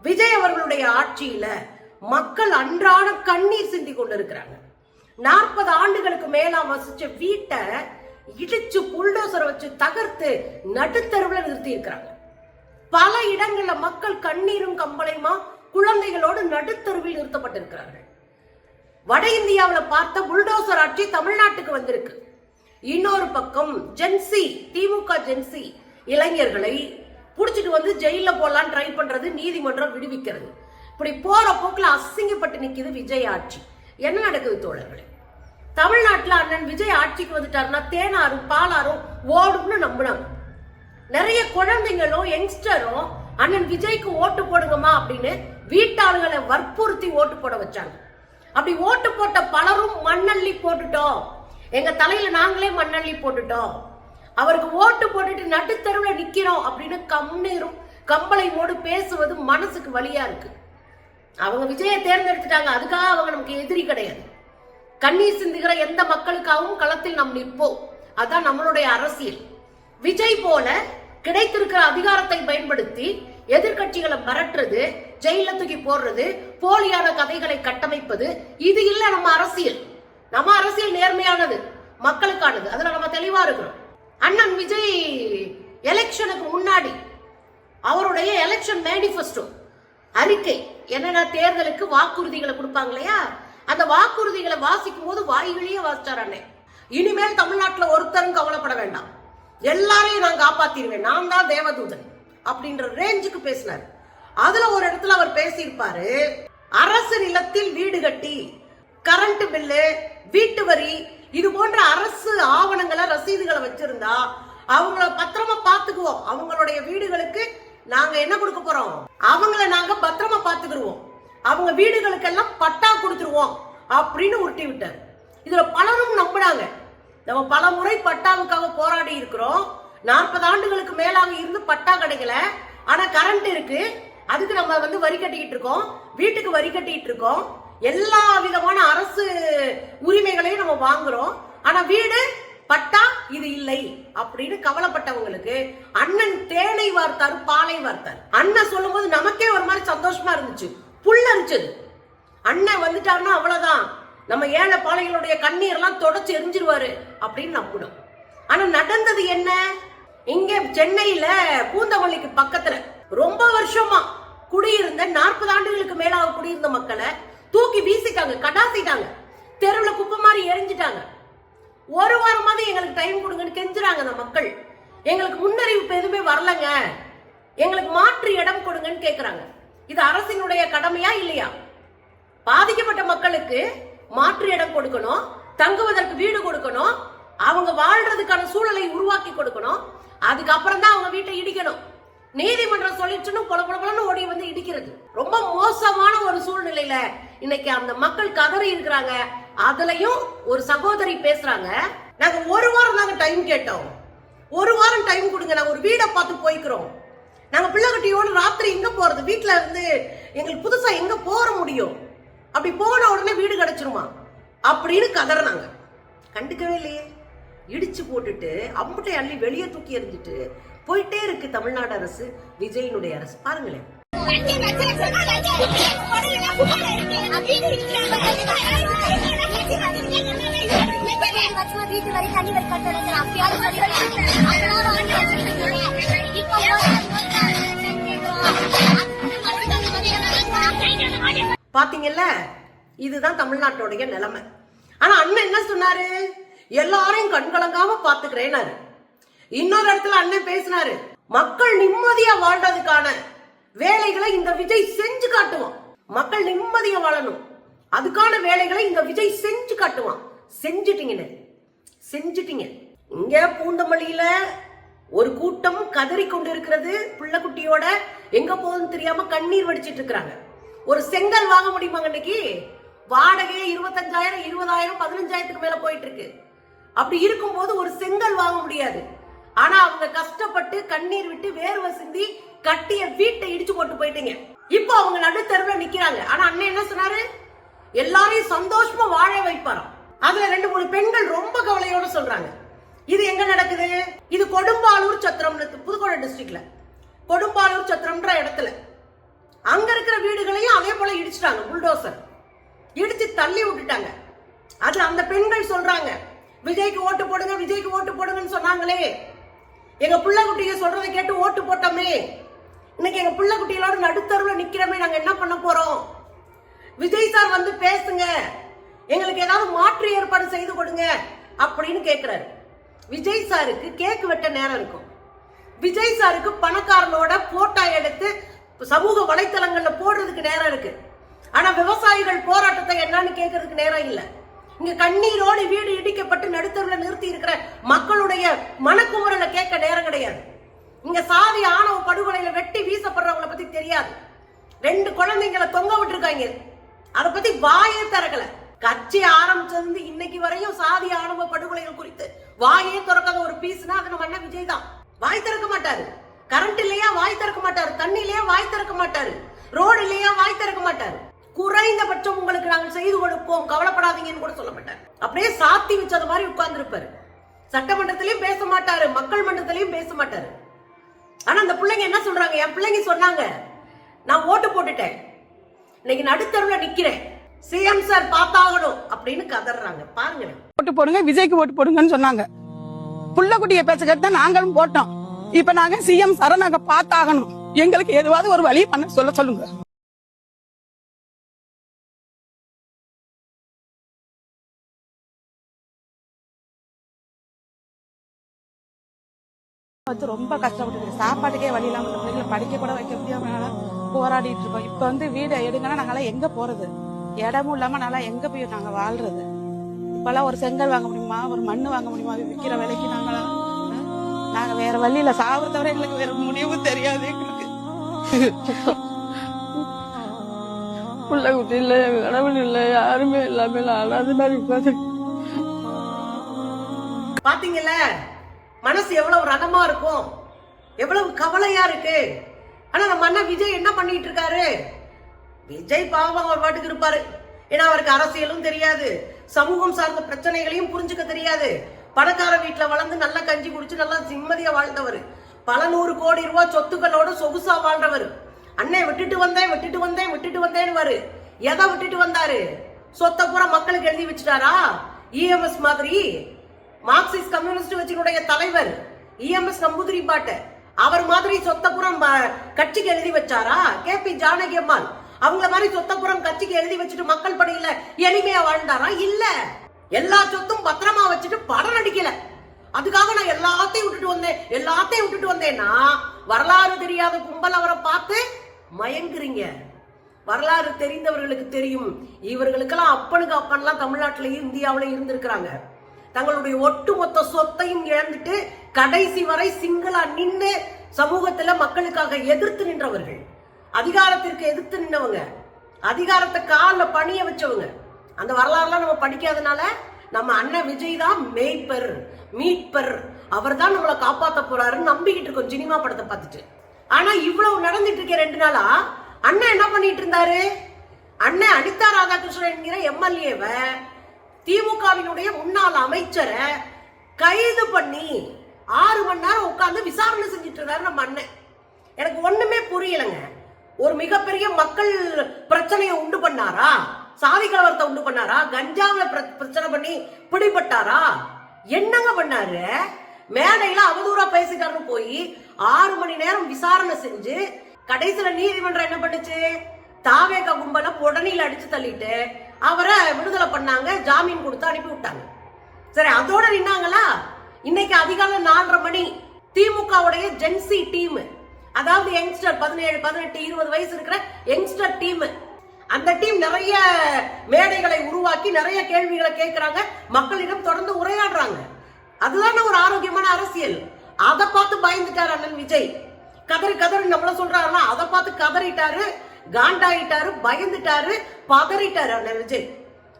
விஜய் அவர்களுடைய ஆட்சியில மக்கள் அன்றாட கண்ணீர் சிந்தி கொண்டிருக்கிறாங்க. 40 ஆண்டுகளுக்கு மேல வசிச்ச வீட்டை இடிச்சு புல்டோசரை வச்சு தகர்த்து நடுத்தருவில் நிறுத்தி இருக்கிறாங்க. பல இடங்கள்ல மக்கள் கண்ணீரும் கம்பளையுமா குழந்தைகளோடு நடுத்தருவில் நிறுத்தப்பட்டிருக்கிறார்கள். வட இந்தியாவில் பார்த்த புல்டோசர் ஆட்சி தமிழ்நாட்டுக்கு வந்திருக்கு. இன்னொரு பக்கம் ஜென்சி, திமுக ஜென்சி இளைஞர்களை புடிச்சிட்டு வந்து ஜெயில போடலாம் ட்ரை பண்றது, நீதிமன்றம் விடுவிக்கிறது. இப்படி போற போக்குல அசிங்கப்பட்டு நிக்குது விஜய் ஆட்சி. என்ன நடக்குது தோழர்களே? தமிழ்நாட்டுல அண்ணன் விஜய் ஆட்சிக்கு வந்துட்டாருன்னா தேனாரும் பாலாரும் ஓடும்னு நம்பினாங்க. நிறைய குழந்தைங்களும் யங்ஸ்டரும் அண்ணன் விஜய்க்கு ஓட்டு போடுங்கம்மா அப்படின்னு வீட்டாளர்களை வற்புறுத்தி ஓட்டு போட வச்சாங்க. அப்படி ஓட்டு போட்ட பலரும் மண்ணள்ளி போட்டுட்டோம், எங்க தலையில நாங்களே மண்ணள்ளி போட்டுட்டோம், அவருக்கு ஓட்டு போட்டுட்டு நடுத்தருவில் நிக்கிறோம் அப்படின்னு கண்ணீரும் கம்பளையோடு பேசுவது மனசுக்கு வலியா இருக்கு. அவங்க விஜயை தேர்ந்தெடுத்துட்டாங்க, அதுக்காக அவங்க நமக்கு எதிரி கிடையாது. கண்ணீர் சிந்துகிற எந்த மக்களுக்காகவும் களத்தில் நாம் நிற்போம். அதான் நம்மளுடைய அரசியல். விஜய் போல கிடைத்திருக்கிற அதிகாரத்தை பயன்படுத்தி எதிர்கட்சிகளை மிரட்டுறது, ஜெயில தூக்கி போடுறது, போலியான கதைகளை கட்டமைப்பது, இது இல்ல நம்ம அரசியல். நம்ம அரசியல் நேர்மையானது, மக்களுக்கானது. அதுல நம்ம தெளிவா இருக்கிறோம். அண்ணன் விஜய் எலெக்ஷனுக்கு முன்னாடி அவருடைய எலெக்ஷன் மேனிஃபெஸ்டோ அறிக்கை என்னென்ன தேர்தலுக்கு வாக்குறுதிகளை கொடுப்பாங்க இல்லையா, அந்த வாக்குறுதிகளை வாசிக்கும் போது வாய்களையே வாசிச்சார் அண்ணன். இனிமேல் தமிழ்நாட்டில் ஒருத்தரும் கவலைப்பட வேண்டாம், எல்லாரையும் நான் காப்பாத்திடுவேன், நான் தான் தேவதூதன் அப்படின்ற ரேஞ்சுக்கு பேசினார். அதுல ஒரு இடத்துல அவர் பேசியிருப்பாரு, அரசு நிலத்தில் வீடு கட்டி கரண்ட் பில்லு, வீட்டு வரி, இது போன்ற அரசு ஆவணங்களை ரசீதுகளை வச்சிருந்தா அவங்கள பத்திரமா பாத்துக்குவோம், அவங்களுடைய வீடுகளுக்கு நாங்க என்ன கொடுக்க போறோம், அவங்கள நாங்க பத்திரமா பாத்துக்கிடுவோம், அவங்க வீடுகளுக்கெல்லாம் பட்டா கொடுத்துருவோம் அப்படின்னு உருட்டி விட்டார். இதுல பலரும் நம்பினாங்க. நம்ம பல முறை பட்டாவுக்காக போராடி இருக்கிறோம். 40 ஆண்டுகளுக்கு மேலாக இருந்து பட்டா கிடைக்கல, ஆனா கரண்ட் இருக்கு, அதுக்கு நம்ம வரி கட்டிக்கிட்டு இருக்கோம், வீட்டுக்கு வரி கட்டிட்டு இருக்கோம், எல்லா விதமான அரசு உரிமைகளையும் நம்ம வாங்குறோம், ஆனா வீடு பட்டா இது இல்லை அப்படின்னு கவலைப்பட்டவங்களுக்கு அண்ணன் தேனை வார்த்தாரு, பாலை வார்த்தாரு. அண்ணன் சொல்லும் போது நமக்கே ஒரு மாதிரி சந்தோஷமா இருந்துச்சு, புல்லரிச்சது. அண்ணன் வந்துட்டாருன்னா அவ்வளவுதான், நம்ம ஏழை பாளைகளுடைய கண்ணீர் எல்லாம் தொடச்சு எரிஞ்சிருவாரு அப்படின்னு நம்பணும். ஆனா நடந்தது என்ன? இங்க சென்னையில பூந்தமல்லிக்கு பக்கத்துல ரொம்ப வருஷமா குடியிருந்த 40 ஆண்டுகளுக்கு மேலாக குடியிருந்த மக்களை தூக்கி வீசிட்டாங்க, கடாசிட்டாங்க, தெருவுல குப்பை மாதிரி எரிஞ்சிட்டாங்க. ஒரு வாரமாவது எங்களுக்கு டைம் கொடுங்கன்னு கெஞ்சுறாங்க அந்த மக்கள். எங்களுக்கு முன்னறிவிப்பு எதுவுமே வரலங்க, எங்களுக்கு மாற்று இடம் கொடுங்கன்னு கேக்குறாங்க. இது அரசினுடைய கடமையா இல்லையா? பாதிக்கப்பட்ட மக்களுக்கு மாற்று இடம் கொடுக்கணும், தங்குவதற்கு வீடு கொடுக்கணும், அவங்க வாழ்றதுக்கான சூழலை உருவாக்கி கொடுக்கணும், அதுக்கப்புறம் தான் அவங்க வீட்டை இடிக்கணும். நீதிமன்றம் சொல்லிச்சுன்னு பொல பொலன்னு ஓடி வந்து இடிக்கிறது ரொம்ப மோசமான ஒரு சூழ்நிலையில இன்னைக்கு அந்த மக்கள் கதறி இருக்கிறாங்க. அதுலயும் ஒரு சகோதரி பேசுறாங்க, நாங்க ஒரு வாரம் நாங்க டைம் கேட்டோம், ஒரு வாரம் டைம் கொடுங்க, நாங்க ஒரு வீடை பார்த்து போய்க்கிறோம், நாங்க பிள்ளைகட்டியோடு ராத்திரி எங்க போறது, வீட்டுல இருந்து எங்களுக்கு புதுசா எங்க போற முடியும், அப்படி போன உடனே வீடு கிடைச்சிருமா அப்படின்னு கதறினாங்க. கண்டுக்கவே இல்லையே, இடிச்சு போட்டுட்டு அம்புட்டை அள்ளி வெளியே தூக்கி எறிஞ்சிட்டு போயிட்டே இருக்கு தமிழ்நாடு அரசு, விஜயினுடைய அரசு. பாருங்களேன். பாத்தீங்கல்ல, இதுதான் தமிழ்நாட்டுடைய நிலைமை. ஆனா அண்ணன் என்ன சொன்னாரு, எல்லாரையும் கண்கலங்காம பாத்துக்கிறேனாரு. இன்னொரு இடத்துல அண்ணன் பேசினாரு, மக்கள் நிம்மதியா வாழ்றதுக்கான வேலைகளை இந்த விஜய் செஞ்சு காட்டுவான், மக்கள் நிம்மதியா வாழணும், அதுக்கான வேலைகளை இந்த விஜய் செஞ்சு காட்டுவான். செஞ்சுட்டீங்க. இங்க பூந்தமல்லியில ஒரு கூட்டம் கதறி கொண்டு இருக்கிறது, பிள்ளைக்குட்டியோட எங்க போகுதுன்னு தெரியாம கண்ணீர் வடிச்சிட்டு இருக்கிறாங்க. ஒரு செங்கல் வாங்க முடியுமாங்க இன்னைக்கு? வாடகையே 25,000, 20,000, 15,000க்கு மேல போயிட்டு இருக்கு. அப்படி இருக்கும் போது ஒரு செங்கல் வாங்க முடியாது. ஆனா அவங்க கஷ்டப்பட்டு கண்ணீர் விட்டு வேர்வை சிந்தி கட்டிய வீட்டை இடிச்சு போட்டு போயிட்டீங்க. இப்போ அவங்க நடுத்தருவில் நிக்கிறாங்க. ஆனா அண்ணன் என்ன சொன்னாரு, எல்லாரையும் சந்தோஷமா வாழ வைப்பாராம். அதுல 2-3 பெண்கள் ரொம்ப கவலையோட சொல்றாங்க. இது எங்க நடக்குது? இது கொடும்பாலூர் சத்திரம், புதுக்கோட்டை டிஸ்ட்ரிக்ட்ல கொடும்பாலூர் சத்திரம்ன்ற இடத்துல அங்க இருக்கிற வீடுகளையும் அதே போல இடிச்சிட்டாங்க, புல்டோசர் இடிச்சு தள்ளி விட்டுட்டாங்க. அது அந்த பெண்கள் சொல்றாங்க, விஜய்க்கு ஓட்டு போடுங்க, விஜய்க்கு ஓட்டு போடுங்கன்னு சொன்னாங்களே, எங்க பிள்ளை குட்டிங்க சொல்றதை கேட்டு ஓட்டு போட்டோமே, இன்னைக்கு எங்க பிள்ளை குட்டிகளோட நடுத்தருவுல நிக்கிறோமே, நாங்க என்ன பண்ண போறோம்? விஜய் சார் வந்து பேசுங்க, எங்களுக்கு ஏதாவது மாற்று ஏற்பாடு செய்து கொடுங்க அப்படின்னு கேட்கிறாரு. விஜய் சாருக்கு கேக்கு வெட்ட நேரம் இருக்கும். விஜய் சாருக்கு பணக்காரனோட போட்டோ எடுத்து சமூக வலைத்தளங்கள்ல போடுறதுக்கு நேரம் இருக்கு. ஆனா விவசாயிகள் போராட்டத்தை என்னன்னு கேட்கறதுக்கு நேரம் இல்ல. இங்க கண்ணீரோடு வீடு இடிக்கப்பட்டு நடுத்தருவில் நிறுத்தி இருக்கிற மக்களுடைய மனக்குமுறலை கேட்க நேரம் கிடையாது. இங்க சாதி ஆணவ படுகொலையில வெட்டி வீசப்படுறவங்களை பத்தி தெரியாது. 2 குழந்தைங்களை தொங்க விட்டுருக்காங்க, அதை பத்தி வாயே திறக்கல. கட்சி ஆரம்பிச்சது இன்னைக்கு வரையும் சாதி ஆணவ படுகொலைகள் குறித்து வாயே திறக்காத ஒரு பீஸ்னா அது நம்ம அண்ணன் விஜய் தான். வாய் திறக்க மாட்டாரு. கரண்ட் இல்லையா வாய் திறக்க மாட்டாரு, தண்ணி இல்லையா வாய் திறக்க மாட்டாரு, ரோடு இல்லையா வாய் திறக்க மாட்டாரு. குறைந்தபட்சம் உங்களுக்கு நாங்கள் செய்து கொடுப்போம், கவலைப்படாதீங்கன்னு கூட சொல்ல மாட்டாரு. அப்படியே சாத்தி வச்சது மாதிரி உட்கார்ந்து இருப்பாரு. சட்டமன்றத்திலயும் பேச மாட்டாரு, மக்கள் மன்றத்திலயும் பேச மாட்டாரு. ஆனா அந்த பிள்ளைங்க என்ன சொல்றாங்க? என் பிள்ளைங்க சொன்னாங்க, நான் ஓட்டு போட்டுட்டேன், இன்னைக்கு நடுத்தருவுல நிக்கிறேன், சிஎம் சார் பார்த்தாகணும் அப்படின்னு கதறாங்க. பாருங்க, ஓட்டு போடுங்க, விஜய்க்கு ஓட்டு போடுங்கன்னு சொன்னாங்க. புள்ள குட்டிய பேச்ச கேட்டு தான் நாங்களும் போட்டோம். இப்ப நாங்க சிஎம் சார நாங்க பார்த்தாகணும், எங்களுக்கு எதுவாவது ஒரு வழி பண்ண சொல்லுங்க. ரொம்ப கஷ்டப்பட்டு சாப்பாட்டுக்கே வழி இல்லாம பிள்ளைங்களை படிக்க கூட வைக்க முடியாம போராடிட்டு இருக்கோம். இப்ப வீடு எடுங்கன்னா நாங்களாம் எங்க போறது? இடமும் இல்லாம நல்லா எங்க போய் நாங்க வாழ்றது? இப்பெல்லாம் ஒரு செங்கல் வாங்க முடியுமா, ஒரு மண்ணு வாங்க முடியுமா? விற்கிற விலைக்கு நாங்க வேற வழியில சாவர தவிர எங்களுக்கு வேற முடிவு தெரியாது. எங்களுக்கு புள்ள குட்டி இல்ல, கடவுள் இல்ல, யாருமே இல்லாம அது மாதிரி உட்காந்து பாத்தீங்கல்ல, மனசு எவ்வளவு ரணமா இருக்கும், எவ்வளவு கவலையா இருக்கு. ஆனா நம்ம அண்ணன் விஜய் என்ன பண்ணிட்டு இருக்காரு? விஜய் பாவம் அவர் பாட்டுக்கு இருப்பாரு. ஏன்னா அவருக்கு அரசியலும் தெரியாது, சமூகம் சார்ந்த பிரச்சனைகளையும் புரிஞ்சுக்க தெரியாது. பணக்கார வீட்டுல வளர்ந்து நல்லா கஞ்சி குடிச்சு நல்லா நிம்மதியா வாழ்ந்தவர், பல 100 கோடி ரூபாய் சொத்துக்களோட சொகுசா வாழ்ந்தவர். அண்ணன் விட்டுட்டு வந்தேன்னு எதை விட்டுட்டு வந்தாரு? சொத்தை பூரா மக்களுக்கு எழுதி வச்சுட்டாரா? இஎம்எஸ் மாதிரி மார்க்சிஸ்ட் கம்யூனிஸ்ட் கட்சியினுடைய தலைவர் இஎம்எஸ் நம்பூதிரி பாட்ட அவர் மாதிரி சொத்தப்புறம் கட்சிக்கு எழுதி வச்சாரா? கேபி ஜானகி அம்மாள் அவங்கள மாதிரி சொத்தப்புறம் கட்சிக்கு எழுதி வச்சுட்டு மக்கள் படையில எளிமையா வாழ்ந்தாரா? இல்ல, எல்லா சொத்தும் பத்திரமா வச்சுட்டு படம் நடிக்கல. அதுக்காக நான் எல்லாத்தையும் விட்டுட்டு வந்தேன்னா வரலாறு தெரியாத கும்பல் அவரை பார்த்து மயங்குறீங்க. வரலாறு தெரிந்தவர்களுக்கு தெரியும், இவர்களுக்கெல்லாம் அப்பனுக்கு அப்பன்லாம் தமிழ்நாட்டிலையும் இந்தியாவிலையும் இருந்திருக்கிறாங்க. தங்களுடைய ஒட்டுமொத்த சொத்தையும் இழந்துட்டு கடைசி வரை சிங்களா நின்று சமூகத்துல மக்களுக்காக எதிர்த்து நின்றவர்கள், அதிகாரத்திற்கு எதிர்த்து நின்றவங்க, அதிகாரத்தை காலில் பணிய வச்சவங்க. அந்த வரலாறுலாம் நம்ம படிக்காதனால நம்ம அண்ணன் விஜய் தான் மேய்ப்பர், மீட்பர், அவர் தான் நம்மளை காப்பாற்ற போறாருன்னு நம்பிக்கிட்டு இருக்கோம் சினிமா படத்தை பார்த்துட்டு. ஆனா இவ்வளவு நடந்துட்டு இருக்க 2 நாளா அண்ணன் என்ன பண்ணிட்டு இருந்தாரு? அண்ணன் அனிதா ராதாகிருஷ்ணன் என்கிற எம்எல்ஏவை, திமுகவினுடைய முன்னாள் அமைச்சரை கைது பண்ணி 6 மணி நேரம் உட்கார்ந்து விசாரணை செஞ்சுட்டு இருந்தாரு நம்ம அண்ணன். எனக்கு ஒண்ணுமே புரியலங்க. ஒரு மிகப்பெரிய மக்கள் பிரச்சனையை உண்டு பண்ணாரா? சாதி கலவரத்தை உண்டு பண்ணாரா? கஞ்சாவில பிரச்சனை பண்ணி பிடிபட்டாரா? என்னங்க பண்ணாரு? மேடையில அவதூறா பேசிட்டாருன்னு போய் 6 மணி நேரம் விசாரணை செஞ்சு கடைசியில நீதிமன்றம் என்ன பண்ணுச்சு? தாவேக கும்பல உடனே அடிச்சு தள்ளிட்டு அவரை விடுதலை பண்ணாங்க, ஜாமீன் கொடுத்து அனுப்பி விட்டாங்க. சரி, அதோட நின்னாங்களா? இன்னைக்கு அதிகாலை 4:30 மணி திமுகவுடைய ஜென்சி டீம், அதாவது யங்ஸ்டர் 17, 18, 20 வயசு இருக்கிற யங்ஸ்டர் டீம், அந்த டீம் நிறைய மேடைகளை உருவாக்கி நிறைய கேள்விகளை கேட்கிறாங்க, மக்களிடம் தொடர்ந்து உரையாடுறாங்க. அதுதான் ஒரு ஆரோக்கியமான அரசியல். அதை பார்த்து பயந்துட்டாரு அண்ணன் விஜய். கதறி நம்மள சொல்றாருன்னா அதை பார்த்து கதறிட்டாரு, காண்டாயிட்டாரு, பயந்துட்டாரு, பதறிட்டாரு அண்ணன் விஜய்.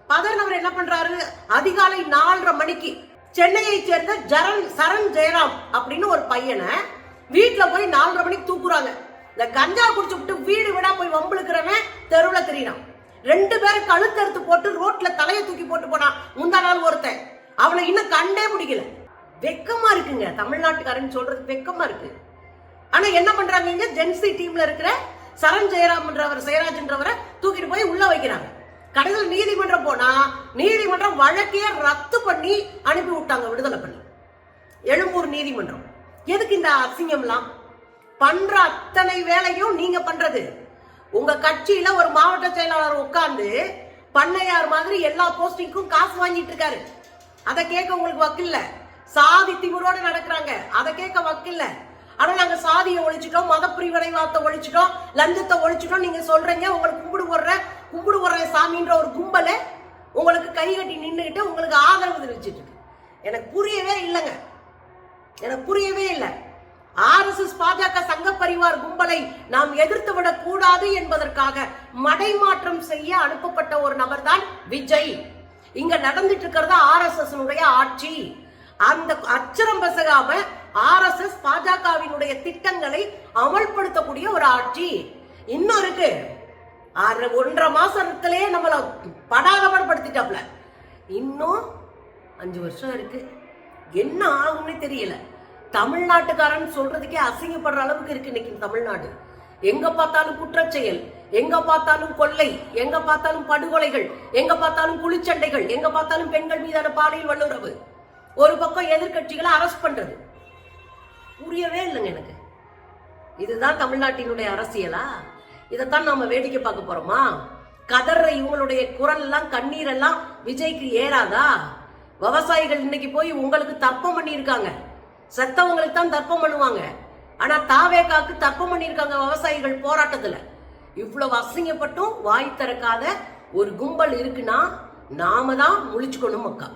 பதறினவர் என்ன பண்றாரு? அதிகாலை 4:30 மணிக்கு சென்னையை சேர்ந்த சரண் ஜெயராம் அப்படின்னு ஒரு பையனை வீட்டுல போய் 4:30 மணிக்கு தூக்குறாங்க. இந்த கஞ்சா குடிச்சு விட்டு வீடு வீடா போய் வம்புழுக்கிறவன் தெருவுல தெரியறான். 2 பேரும் கழுத்தறுத்து போட்டு ரோட்ல தலையை தூக்கி போட்டு போனான் முந்தா நாள் ஒருத்தன். அவனை இன்னும் கண்டே பிடிக்கல. வெக்கமா இருக்குங்க, தமிழ்நாட்டுக்காரன் சொல்றது வெக்கமா இருக்கு. ஆனா என்ன பண்றாங்க? இங்க ஜென்சி டீம்ல இருக்கிற சரண் ஜெயராஜ்ன்றவரை தூக்கிட்டு போய் உள்ள வைக்கிறாங்க. கடைசியில் நீதிமன்றம் போனா நீதிமன்றம் வழக்கையே ரத்து பண்ணி அனுப்பி விட்டாங்க, விடுதலை பண்ணி. எழும்பூர் நீதிமன்றம். எதுக்கு இந்த அசிங்கம்லாம்? பண்ற அத்தனை வேலையும் நீங்க பண்றது. உங்க கட்சியில ஒரு மாவட்ட செயலாளர் உட்கார்ந்து பண்ணையார் மாதிரி எல்லா போஸ்டிங்க்கும் காசு வாங்கிட்டு இருக்காரு. அதை கேட்க உங்களுக்கு வக்கில்ல. சாதி திமிரோட நடக்கிறாங்க, அதை கேட்க வக்கில்ல. ஆனா நாங்க சாதியை ஒழிச்சிட்டோம், மத பிரிவினைவாதத்தை ஒழிச்சிட்டோம், லஞ்சத்தை ஒழிச்சிட்டோம் நீங்க சொல்றீங்க. உங்களுக்கு கும்பிடு வர்ற சாமின்ற ஒரு கும்பல உங்களுக்கு கை கட்டி நின்றுகிட்டு உங்களுக்கு ஆதரவு தெரிவிச்சிட்டு இருக்கு. எனக்கு புரியவே இல்லைங்க, எனக்கு புரியவே இல்லை. RSS பாஜக சங்க பரிவார் கும்பலை நாம் எதிர்த்து விடக் கூடாது என்பதற்காக மடைமாற்றம் செய்ய அனுப்பப்பட்ட ஒரு நபர் தான் விஜய். இங்க நடந்துட்டு இருக்கிறது RSS ஆட்சி. அந்த அச்சரம் பசகாம RSS பாஜகவினுடைய திட்டங்களை அமல்படுத்தக்கூடிய ஒரு ஆட்சி. இன்னும் இருக்கு, 1.5 மாசத்திலே நம்மள படாதபடுத்திட்டாப்ல. இன்னும் 5 வருஷம் இருக்கு, என்ன ஆகும்னு தெரியல. தமிழ்நாட்டுக்காரன் சொல்றதுக்கே அசிங்கப்படுற அளவுக்கு இருக்கு இன்னைக்கு தமிழ்நாடு. எங்க பார்த்தாலும் குற்றச்செயல், எங்க பார்த்தாலும் கொள்ளை, எங்க பார்த்தாலும் படுகொலைகள், எங்க பார்த்தாலும் குளிச்சண்டைகள், எங்க பார்த்தாலும் பெண்கள் மீதான பாலியல் வல்லுறவு. ஒரு பக்கம் எதிர்கட்சிகளை அரெஸ்ட் பண்றது. புரியவே இல்லைங்க எனக்கு. இதுதான் தமிழ்நாட்டினுடைய அரசியலா? இதைத்தான் நாம வேடிக்கை பார்க்க போறோமா? கதற இவங்களுடைய குரல் எல்லாம், கண்ணீர் எல்லாம் விஜய்க்கு ஏறாதா? விவசாயிகள் இன்னைக்கு போய் உங்களுக்கு தர்ப்பம் பண்ணி இருக்காங்க. செத்தவங்களுக்கு தான் தர்ப்பம் பண்ணுவாங்க. ஆனா தாவேகாக்கு தர்ப்பம் பண்ணியிருக்காங்க விவசாயிகள் போராட்டத்துல. இவ்வளவு அசிங்கப்பட்டும் வாய் திறக்காத ஒரு கும்பல் இருக்குன்னா நாம தான் முழிச்சுக்கணும் மக்கா.